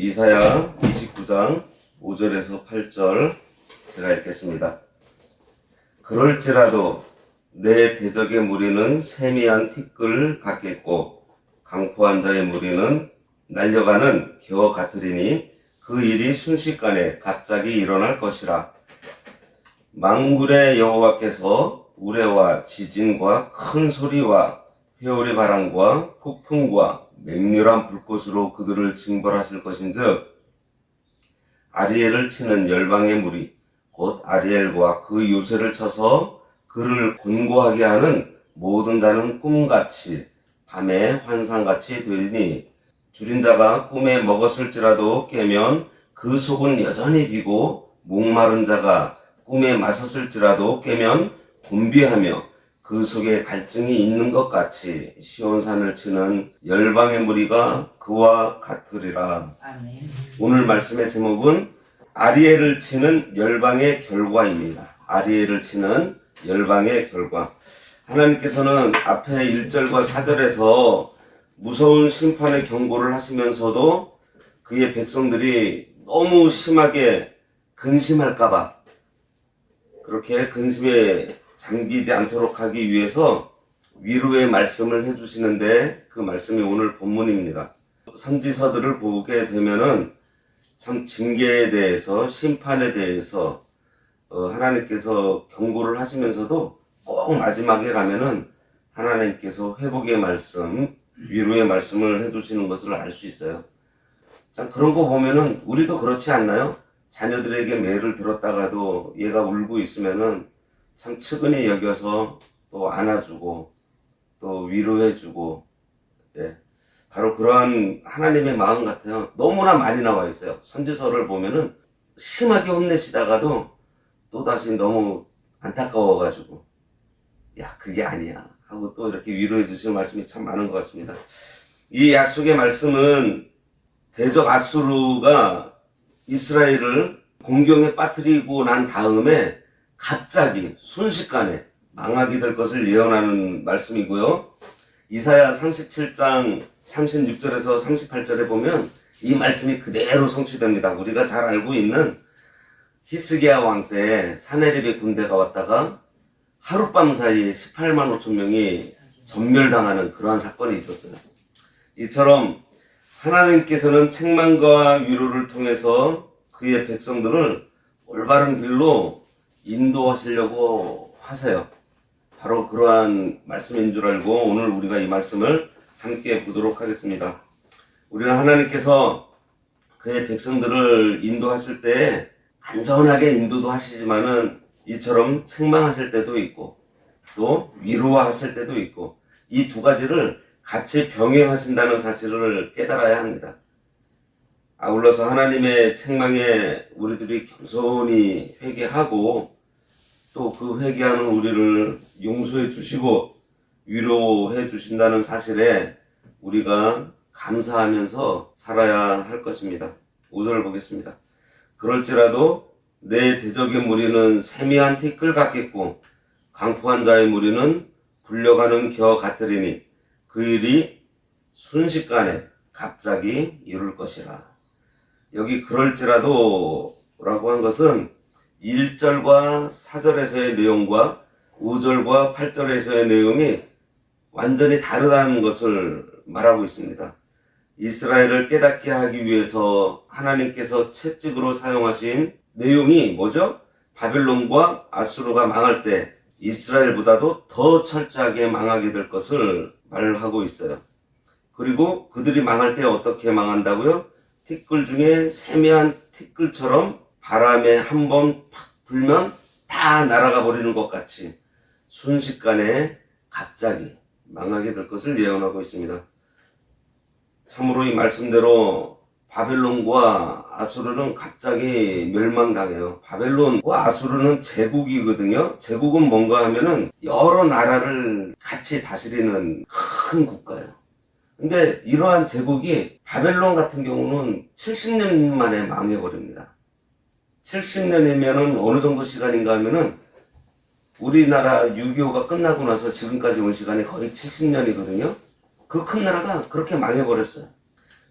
이사야 29장 5절에서 8절 제가 읽겠습니다. 그럴지라도 내 대적의 무리는 세미한 티끌 같겠고 강포한 자의 무리는 날려가는 겨 같으리니 그 일이 순식간에 갑자기 일어날 것이라. 만군의 여호와께서 우레와 지진과 큰 소리와 회오리 바람과 폭풍과 맹렬한 불꽃으로 그들을 징벌하실 것인즉 아리엘을 치는 열방의 무리 곧 아리엘과 그 요새를 쳐서 그를 곤고하게 하는 모든 자는 꿈같이 밤에 환상같이 되리니 줄인 자가 꿈에 먹었을지라도 깨면 그 속은 여전히 비고 목마른 자가 꿈에 마셨을지라도 깨면 곤비하며 그 속에 갈증이 있는 것 같이 시온산을 치는 열방의 무리가 그와 같으리라. 아멘. 오늘 말씀의 제목은 아리엘을 치는 열방의 결과입니다. 아리엘을 치는 열방의 결과. 하나님께서는 앞에 1절과 4절에서 무서운 심판의 경고를 하시면서도 그의 백성들이 너무 심하게 근심할까봐 그렇게 근심에 잠기지 않도록 하기 위해서 위로의 말씀을 해주시는데 그 말씀이 오늘 본문입니다. 선지서들을 보게 되면은 참 징계에 대해서 심판에 대해서 하나님께서 경고를 하시면서도 꼭 마지막에 가면은 하나님께서 회복의 말씀, 위로의 말씀을 해주시는 것을 알 수 있어요. 참 그런 거 보면은 우리도 그렇지 않나요? 자녀들에게 매를 들었다가도 얘가 울고 있으면은 참 측은히 여겨서 또 안아주고 또 위로해주고, 예. 바로 그러한 하나님의 마음 같아요. 너무나 많이 나와 있어요. 선지서를 보면은 심하게 혼내시다가도 또다시 너무 안타까워가지고 야 그게 아니야 하고 또 이렇게 위로해 주시는 말씀이 참 많은 것 같습니다. 이 약속의 말씀은 대적 아수르가 이스라엘을 공경에 빠뜨리고 난 다음에 갑자기 순식간에 망하게 될 것을 예언하는 말씀이고요. 이사야 37장 36절에서 38절에 보면 이 말씀이 그대로 성취됩니다. 우리가 잘 알고 있는 히스기야 왕 때 사네립의 군대가 왔다가 하룻밤 사이에 18만 5천 명이 전멸당하는 그러한 사건이 있었어요. 이처럼 하나님께서는 책망과 위로를 통해서 그의 백성들을 올바른 길로 인도하시려고 하세요. 바로 그러한 말씀인 줄 알고 오늘 우리가 이 말씀을 함께 보도록 하겠습니다. 우리는 하나님께서 그의 백성들을 인도하실 때 안전하게 인도도 하시지만은 이처럼 책망하실 때도 있고 또 위로하실 때도 있고 이 두 가지를 같이 병행하신다는 사실을 깨달아야 합니다. 아울러서 하나님의 책망에 우리들이 겸손히 회개하고 또 그 회개하는 우리를 용서해 주시고 위로해 주신다는 사실에 우리가 감사하면서 살아야 할 것입니다. 5절을 보겠습니다. 그럴지라도 내 대적의 무리는 세미한 티끌 같겠고 강포한 자의 무리는 불려가는 겨 같으리니 그 일이 순식간에 갑자기 이룰 것이라. 여기 그럴지라도 라고 한 것은 1절과 4절에서의 내용과 5절과 8절에서의 내용이 완전히 다르다는 것을 말하고 있습니다. 이스라엘을 깨닫게 하기 위해서 하나님께서 채찍으로 사용하신 내용이 뭐죠? 바벨론과 아수르가 망할 때 이스라엘보다도 더 철저하게 망하게 될 것을 말하고 있어요. 그리고 그들이 망할 때 어떻게 망한다고요? 티끌 중에 세미한 티끌처럼 바람에 한번 팍 불면 다 날아가 버리는 것 같이 순식간에 갑자기 망하게 될 것을 예언하고 있습니다. 참으로 이 말씀대로 바벨론과 아수르는 갑자기 멸망당해요. 바벨론과 아수르는 제국이거든요. 제국은 뭔가 하면은 여러 나라를 같이 다스리는 큰 국가예요. 근데 이러한 제국이 바벨론 같은 경우는 70년 만에 망해버립니다. 70년이면은 어느 정도 시간인가 하면은 우리나라 6.25가 끝나고 나서 지금까지 온 시간이 거의 70년이거든요. 그 큰 나라가 그렇게 망해버렸어요.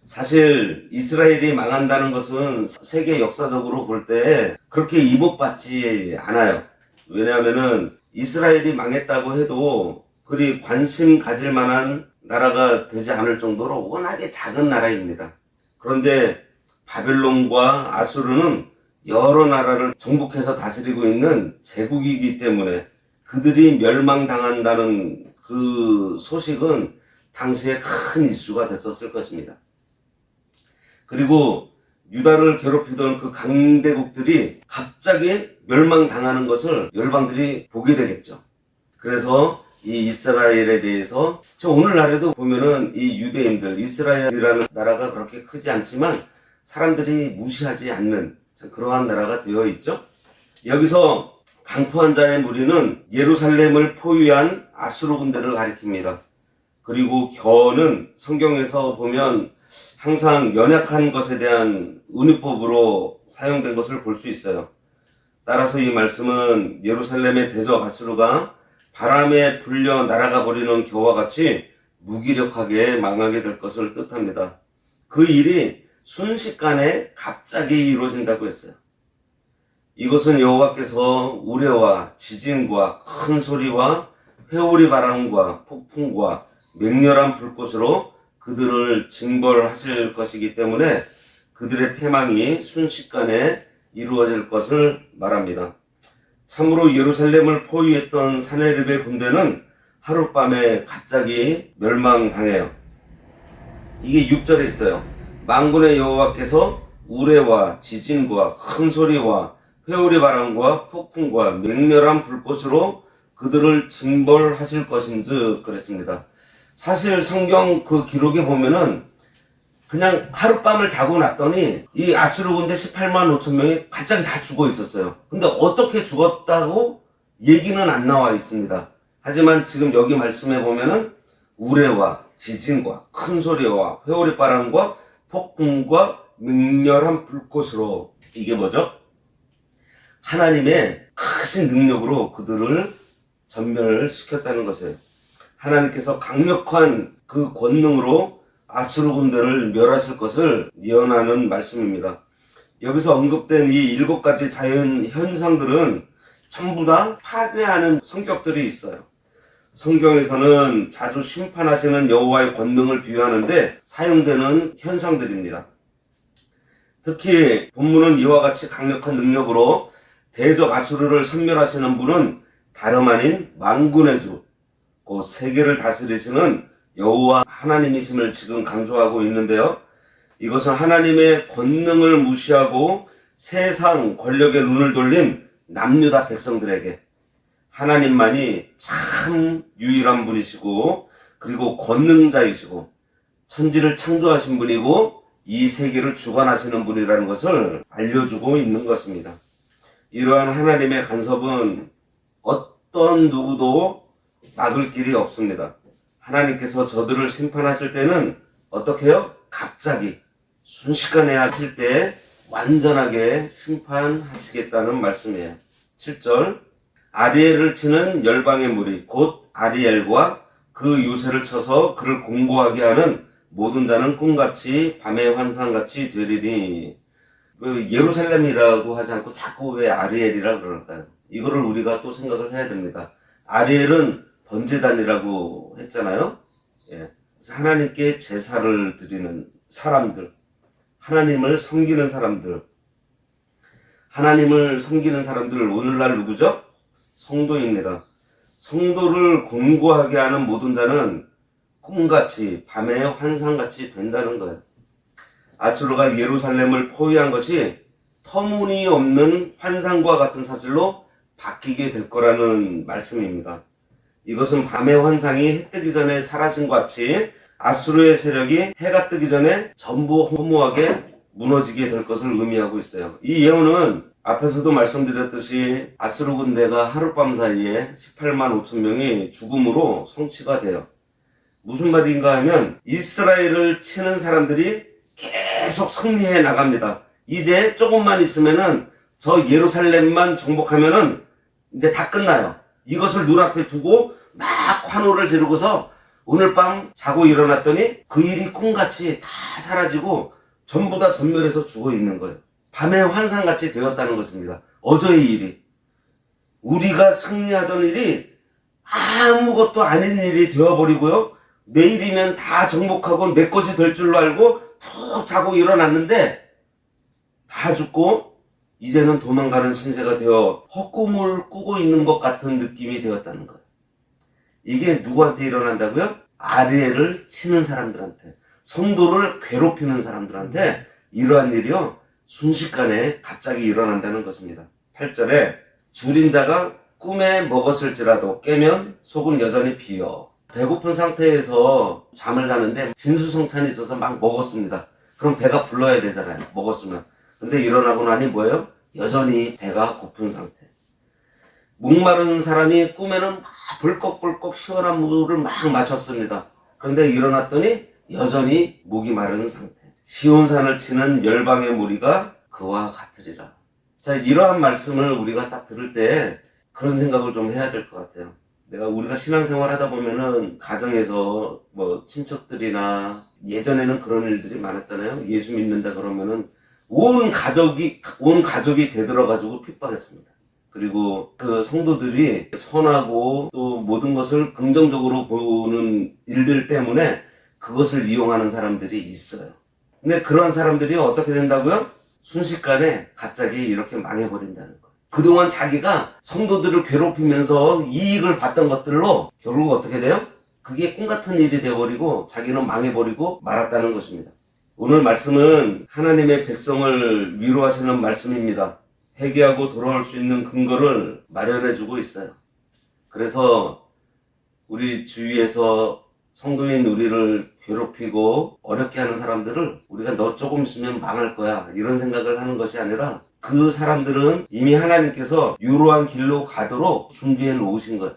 사실 이스라엘이 망한다는 것은 세계 역사적으로 볼 때 그렇게 이목받지 않아요. 왜냐하면은 이스라엘이 망했다고 해도 그리 관심 가질 만한 나라가 되지 않을 정도로 워낙에 작은 나라입니다. 그런데 바벨론과 아수르는 여러 나라를 정복해서 다스리고 있는 제국이기 때문에 그들이 멸망당한다는 그 소식은 당시에 큰 이슈가 됐었을 것입니다. 그리고 유다를 괴롭히던 그 강대국들이 갑자기 멸망당하는 것을 열방들이 보게 되겠죠. 그래서 이 이스라엘에 대해서 오늘날에도 보면은 이 유대인들, 이스라엘이라는 나라가 그렇게 크지 않지만 사람들이 무시하지 않는 그러한 나라가 되어 있죠. 여기서 강포한 자의 무리는 예루살렘을 포위한 아수르 군대를 가리킵니다. 그리고 겨는 성경에서 보면 항상 연약한 것에 대한 은유법으로 사용된 것을 볼 수 있어요. 따라서 이 말씀은 예루살렘의 대적 아수르가 바람에 불려 날아가 버리는 겨와 같이 무기력하게 망하게 될 것을 뜻합니다. 그 일이 순식간에 갑자기 이루어진다고 했어요. 이것은 여호와께서 우레와 지진과 큰 소리와 회오리 바람과 폭풍과 맹렬한 불꽃으로 그들을 징벌하실 것이기 때문에 그들의 패망이 순식간에 이루어질 것을 말합니다. 참으로 예루살렘을 포위했던 사네립의 군대는 하룻밤에 갑자기 멸망당해요. 이게 6절에 있어요. 만군의 여호와께서 우레와 지진과 큰 소리와 회오리 바람과 폭풍과 맹렬한 불꽃으로 그들을 징벌하실 것인즉 그랬습니다. 사실 성경 그 기록에 보면은 그냥 하룻밤을 자고 났더니 이 아수르 군대 18만 5천 명이 갑자기 다 죽어 있었어요. 근데 어떻게 죽었다고 얘기는 안 나와 있습니다. 하지만 지금 여기 말씀해 보면은 우레와 지진과 큰 소리와 회오리 바람과 폭풍과 맹렬한 불꽃으로 이게 뭐죠? 하나님의 크신 능력으로 그들을 전멸시켰다는 것이에요. 하나님께서 강력한 그 권능으로 아수르 군대를 멸하실 것을 예언하는 말씀입니다. 여기서 언급된 이 7가지 자연 현상들은 전부 다 파괴하는 성격들이 있어요. 성경에서는 자주 심판하시는 여호와의 권능을 비유하는데 사용되는 현상들입니다. 특히 본문은 이와 같이 강력한 능력으로 대적 아수르를 섬멸하시는 분은 다름 아닌 만군의 주, 곧 세계를 다스리시는 여호와 하나님이심을 지금 강조하고 있는데요. 이것은 하나님의 권능을 무시하고 세상 권력에 눈을 돌린 남유다 백성들에게 하나님만이 참 유일한 분이시고 그리고 권능자이시고 천지를 창조하신 분이고 이 세계를 주관하시는 분이라는 것을 알려주고 있는 것입니다. 이러한 하나님의 간섭은 어떤 누구도 막을 길이 없습니다. 하나님께서 저들을 심판하실 때는 어떻게 해요? 갑자기 순식간에 하실 때 완전하게 심판하시겠다는 말씀이에요. 7절 아리엘을 치는 열방의 무리 곧 아리엘과 그 요새를 쳐서 그를 공고하게 하는 모든 자는 꿈같이 밤의 환상같이 되리니. 왜 예루살렘이라고 하지 않고 자꾸 왜 아리엘이라 그럴까요? 이거를 우리가 또 생각을 해야 됩니다. 아리엘은 번제단이라고 했잖아요. 예. 하나님께 제사를 드리는 사람들, 하나님을 섬기는 사람들, 하나님을 섬기는 사람들 오늘날 누구죠? 성도입니다. 성도를 공고하게 하는 모든 자는 꿈같이 밤의 환상같이 된다는 거예요. 아수르가 예루살렘을 포위한 것이 터무니없는 환상과 같은 사실로 바뀌게 될 거라는 말씀입니다. 이것은 밤의 환상이 해 뜨기 전에 사라진 것 같이 아수르의 세력이 해가 뜨기 전에 전부 허무하게 무너지게 될 것을 의미하고 있어요. 이 예언은 앞에서도 말씀드렸듯이 아수르 군대가 하룻밤 사이에 18만 5천 명이 죽음으로 성취가 돼요. 무슨 말인가 하면 이스라엘을 치는 사람들이 계속 승리해 나갑니다. 이제 조금만 있으면은 저 예루살렘만 정복하면은 이제 다 끝나요. 이것을 눈앞에 두고 막 환호를 지르고서 오늘 밤 자고 일어났더니 그 일이 꿈같이 다 사라지고 전부 다 전멸해서 죽어 있는 거예요. 밤의 환상같이 되었다는 것입니다. 어제의 일이. 우리가 승리하던 일이 아무것도 아닌 일이 되어버리고요. 내일이면 다 정복하고 내 것이 될 줄로 알고 푹 자고 일어났는데 다 죽고 이제는 도망가는 신세가 되어 헛꿈을 꾸고 있는 것 같은 느낌이 되었다는 거예요. 이게 누구한테 일어난다고요? 아리에를 치는 사람들한테, 성도를 괴롭히는 사람들한테 이러한 일이요 순식간에 갑자기 일어난다는 것입니다. 8절에 줄인 자가 꿈에 먹었을지라도 깨면 속은 여전히 비어. 배고픈 상태에서 잠을 자는데 진수성찬이 있어서 막 먹었습니다. 그럼 배가 불러야 되잖아요. 먹었으면. 근데 일어나고 나니 뭐예요? 여전히 배가 고픈 상태. 목마른 사람이 꿈에는 막 벌컥벌컥 시원한 물을 막 마셨습니다. 그런데 일어났더니 여전히 목이 마른 상태. 시온산을 치는 열방의 무리가 그와 같으리라. 자, 이러한 말씀을 우리가 딱 들을 때 그런 생각을 좀 해야 될 것 같아요. 우리가 신앙생활 하다 보면은 가정에서 뭐 친척들이나 예전에는 그런 일들이 많았잖아요. 예수 믿는다 그러면은 온 가족이 되들어가지고 핍박했습니다. 그리고 그 성도들이 선하고 또 모든 것을 긍정적으로 보는 일들 때문에 그것을 이용하는 사람들이 있어요. 근데 그런 사람들이 어떻게 된다고요? 순식간에 갑자기 이렇게 망해버린다는 거예요. 그동안 자기가 성도들을 괴롭히면서 이익을 봤던 것들로 결국 어떻게 돼요? 그게 꿈같은 일이 되어버리고 자기는 망해버리고 말았다는 것입니다. 오늘 말씀은 하나님의 백성을 위로하시는 말씀입니다. 회개하고 돌아올 수 있는 근거를 마련해주고 있어요. 그래서 우리 주위에서 성도인 우리를 괴롭히고 어렵게 하는 사람들을 우리가 너 조금 있으면 망할 거야 이런 생각을 하는 것이 아니라 그 사람들은 이미 하나님께서 유로한 길로 가도록 준비해 놓으신 거예요.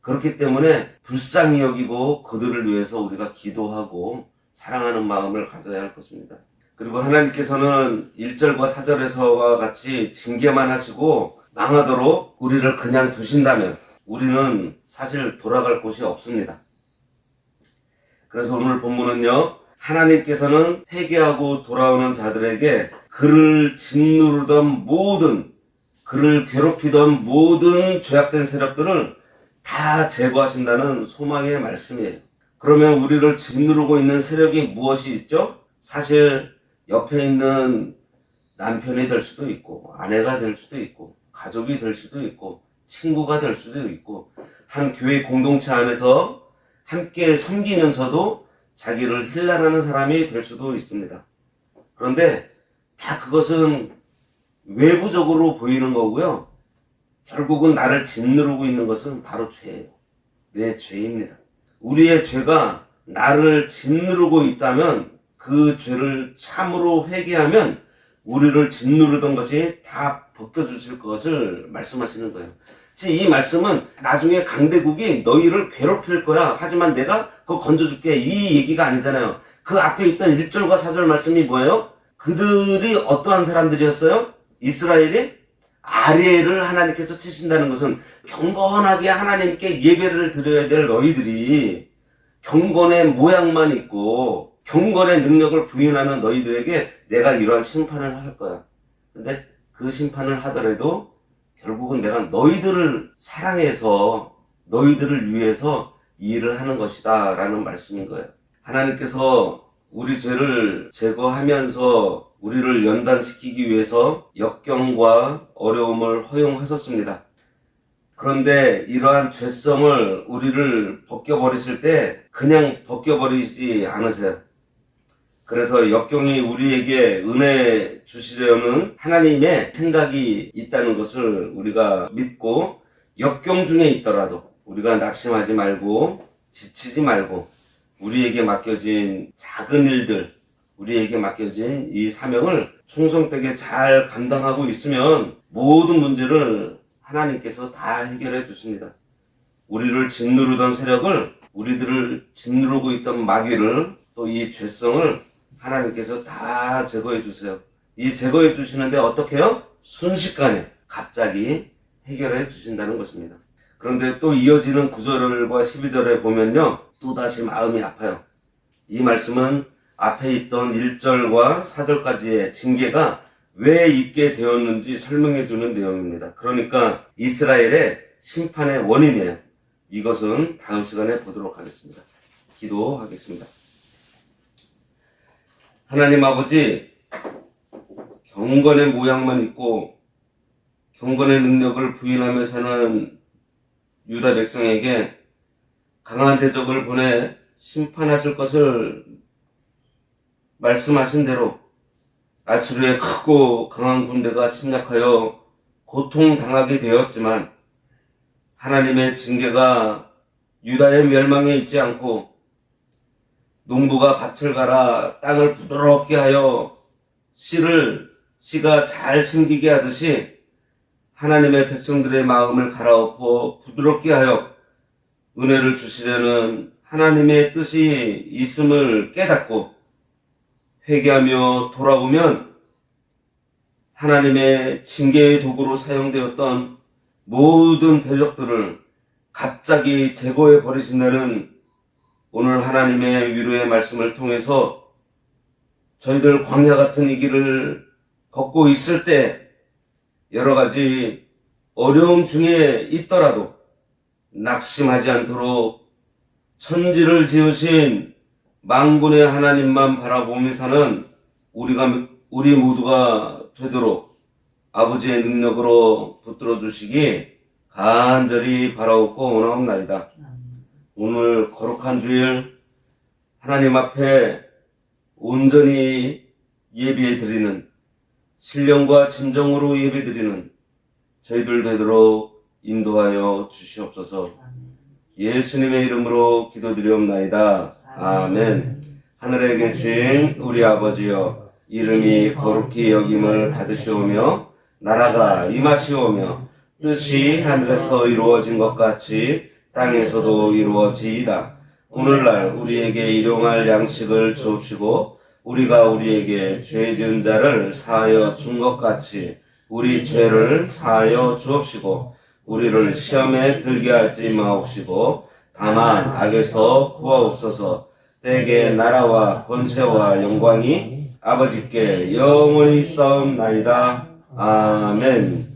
그렇기 때문에 불쌍히 여기고 그들을 위해서 우리가 기도하고 사랑하는 마음을 가져야 할 것입니다. 그리고 하나님께서는 1절과 4절에서와 같이 징계만 하시고 망하도록 우리를 그냥 두신다면 우리는 사실 돌아갈 곳이 없습니다. 그래서 오늘 본문은요, 하나님께서는 회개하고 돌아오는 자들에게 그를 짓누르던 그를 괴롭히던 모든 죄악된 세력들을 다 제거하신다는 소망의 말씀이에요. 그러면 우리를 짓누르고 있는 세력이 무엇이 있죠? 사실 옆에 있는 남편이 될 수도 있고 아내가 될 수도 있고 가족이 될 수도 있고 친구가 될 수도 있고 한 교회 공동체 안에서 함께 섬기면서도 자기를 힐난하는 사람이 될 수도 있습니다. 그런데 다 그것은 외부적으로 보이는 거고요. 결국은 나를 짓누르고 있는 것은 바로 죄예요. 내 죄입니다. 우리의 죄가 나를 짓누르고 있다면 그 죄를 참으로 회개하면 우리를 짓누르던 것이 다 벗겨주실 것을 말씀하시는 거예요. 이 말씀은 나중에 강대국이 너희를 괴롭힐 거야. 하지만 내가 그거 건져줄게. 이 얘기가 아니잖아요. 그 앞에 있던 1절과 4절 말씀이 뭐예요? 그들이 어떠한 사람들이었어요? 이스라엘이 아리엘을 하나님께서 치신다는 것은 경건하게 하나님께 예배를 드려야 될 너희들이 경건의 모양만 있고 경건의 능력을 부인하는 너희들에게 내가 이러한 심판을 할 거야. 근데 그 심판을 하더라도 결국은 내가 너희들을 사랑해서 너희들을 위해서 이 일을 하는 것이다 라는 말씀인 거예요. 하나님께서 우리 죄를 제거하면서 우리를 연단시키기 위해서 역경과 어려움을 허용하셨습니다. 그런데 이러한 죄성을 우리를 벗겨버리실 때 그냥 벗겨버리지 않으세요. 그래서 역경이 우리에게 은혜 주시려는 하나님의 생각이 있다는 것을 우리가 믿고 역경 중에 있더라도 우리가 낙심하지 말고 지치지 말고 우리에게 맡겨진 작은 일들, 우리에게 맡겨진 이 사명을 충성되게 잘 감당하고 있으면 모든 문제를 하나님께서 다 해결해 주십니다. 우리를 짓누르던 세력을, 우리들을 짓누르고 있던 마귀를, 또 이 죄성을 하나님께서 다 제거해 주세요. 이 제거해 주시는데 어떻게 해요? 순식간에 갑자기 해결해 주신다는 것입니다. 그런데 또 이어지는 9절과 12절에 보면요. 또다시 마음이 아파요. 이 말씀은 앞에 있던 1절과 4절까지의 징계가 왜 있게 되었는지 설명해 주는 내용입니다. 그러니까 이스라엘의 심판의 원인이에요. 이것은 다음 시간에 보도록 하겠습니다. 기도하겠습니다. 하나님 아버지, 경건의 모양만 있고 경건의 능력을 부인하며 사는 유다 백성에게 강한 대적을 보내 심판하실 것을 말씀하신 대로 아수르의 크고 강한 군대가 침략하여 고통당하게 되었지만 하나님의 징계가 유다의 멸망에 있지 않고 농부가 밭을 갈아 땅을 부드럽게 하여 씨가 잘 심기게 하듯이 하나님의 백성들의 마음을 갈아엎어 부드럽게 하여 은혜를 주시려는 하나님의 뜻이 있음을 깨닫고 회개하며 돌아오면 하나님의 징계의 도구로 사용되었던 모든 대적들을 갑자기 제거해 버리신다는 오늘 하나님의 위로의 말씀을 통해서 저희들 광야 같은 이 길을 걷고 있을 때 여러 가지 어려움 중에 있더라도 낙심하지 않도록 천지를 지으신 만군의 하나님만 바라보며 사는 우리 모두가 되도록 아버지의 능력으로 붙들어 주시기 간절히 바라옵고 원하옵나이다. 오늘 거룩한 주일 하나님 앞에 온전히 예비해 드리는 신령과 진정으로 예배 드리는 저희들 되도록 인도하여 주시옵소서. 예수님의 이름으로 기도드리옵나이다. 아멘. 하늘에 계신 우리 아버지여, 이름이 거룩히 여김을 받으시오며 나라가 임하시오며 뜻이 하늘에서 이루어진 것 같이 땅에서도 이루어지이다. 오늘날 우리에게 일용할 양식을 주옵시고 우리가 우리에게 죄 지은 자를 사하여 준 것 같이 우리 죄를 사하여 주옵시고 우리를 시험에 들게 하지 마옵시고 다만 악에서 구하옵소서. 때에 나라와 권세와 영광이 아버지께 영원히 있사옵나이다. 아멘.